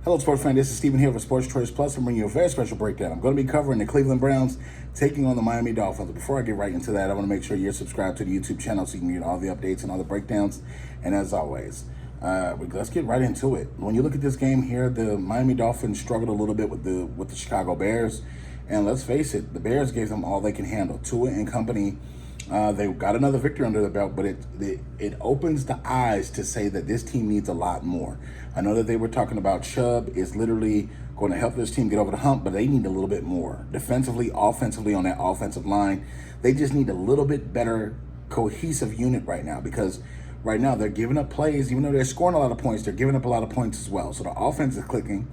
Hello, sports fan. This is Steven here for Sports Choice Plus. I'm bringing you a very special breakdown. I'm going to be covering the Cleveland Browns taking on the Miami Dolphins. Before I get right into that, I want to make sure you're subscribed to the YouTube channel so you can get all the updates and all the breakdowns. And as always, let's get right into it. When you look at this game here, the Miami Dolphins struggled a little bit with the Chicago Bears. And let's face it, the Bears gave them all they can handle. Tua and company, they got another victory under their belt, but it opens the eyes to say that this team needs a lot more. I know that they were talking about Chubb is literally going to help this team get over the hump, but they need a little bit more. Defensively, offensively, on that offensive line, they just need a little bit better cohesive unit right now, because right now they're giving up plays. Even though they're scoring a lot of points, they're giving up a lot of points as well. So the offense is clicking,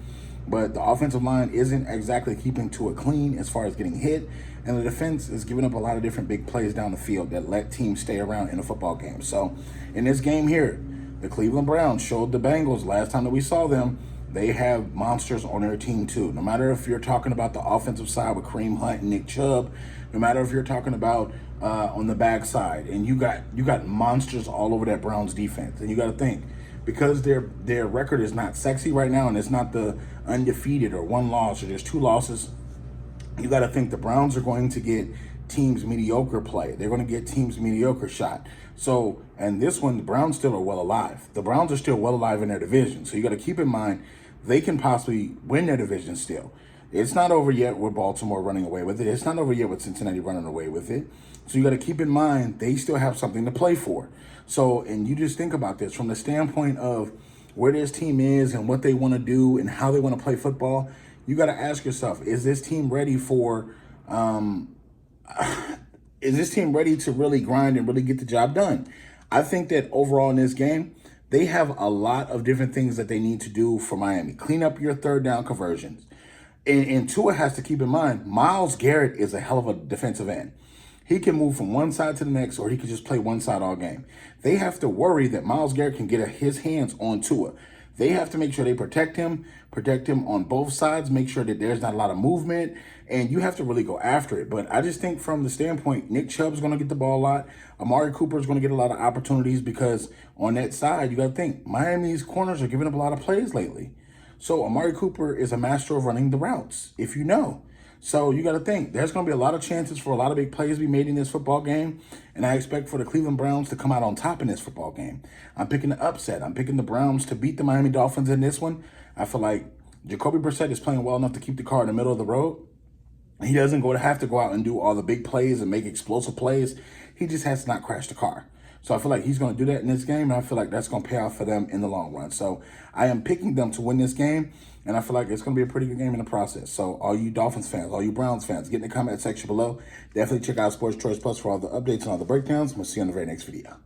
but the offensive line isn't exactly keeping to it clean as far as getting hit. And the defense is giving up a lot of different big plays down the field that let teams stay around in a football game. So in this game here, the Cleveland Browns showed the Bengals last time that we saw them, they have monsters on their team too. No matter if you're talking about the offensive side with Kareem Hunt and Nick Chubb, no matter if you're talking about on the backside, and you got monsters all over that Browns defense. And you got to think, because their record is not sexy right now, and it's not the undefeated or one loss, or there's two losses, you got to think the Browns are going to get teams mediocre play. They're going to get teams mediocre shot. So, and this one, the Browns still are well alive. The Browns are still well alive in their division. So you got to keep in mind, they can possibly win their division still. It's not over yet with Baltimore running away with it. It's not over yet with Cincinnati running away with it. So you got to keep in mind, they still have something to play for. So, and you just think about this from the standpoint of where this team is and what they want to do and how they want to play football. You got to ask yourself, is this team ready for, is this team ready to really grind and really get the job done? I think that overall in this game, they have a lot of different things that they need to do for Miami. Clean up your third down conversions. And Tua has to keep in mind, Myles Garrett is a hell of a defensive end. He can move from one side to the next, or he can just play one side all game. They have to worry that Myles Garrett can get his hands on Tua. They have to make sure they protect him on both sides, make sure that there's not a lot of movement, and you have to really go after it. But I just think from the standpoint, Nick Chubb's going to get the ball a lot. Amari Cooper is going to get a lot of opportunities, because on that side, you got to think, Miami's corners are giving up a lot of plays lately. So Amari Cooper is a master of running the routes, if you know. So you got to think, there's going to be a lot of chances for a lot of big plays to be made in this football game. And I expect for the Cleveland Browns to come out on top in this football game. I'm picking the upset. I'm picking the Browns to beat the Miami Dolphins in this one. I feel like Jacoby Brissett is playing well enough to keep the car in the middle of the road. He doesn't have to go out and do all the big plays and make explosive plays. He just has to not crash the car. So I feel like he's going to do that in this game, and I feel like that's going to pay off for them in the long run. So I am picking them to win this game, and I feel like it's going to be a pretty good game in the process. So all you Dolphins fans, all you Browns fans, get in the comment section below. Definitely check out Sports Choice Plus for all the updates and all the breakdowns. We'll see you on the very next video.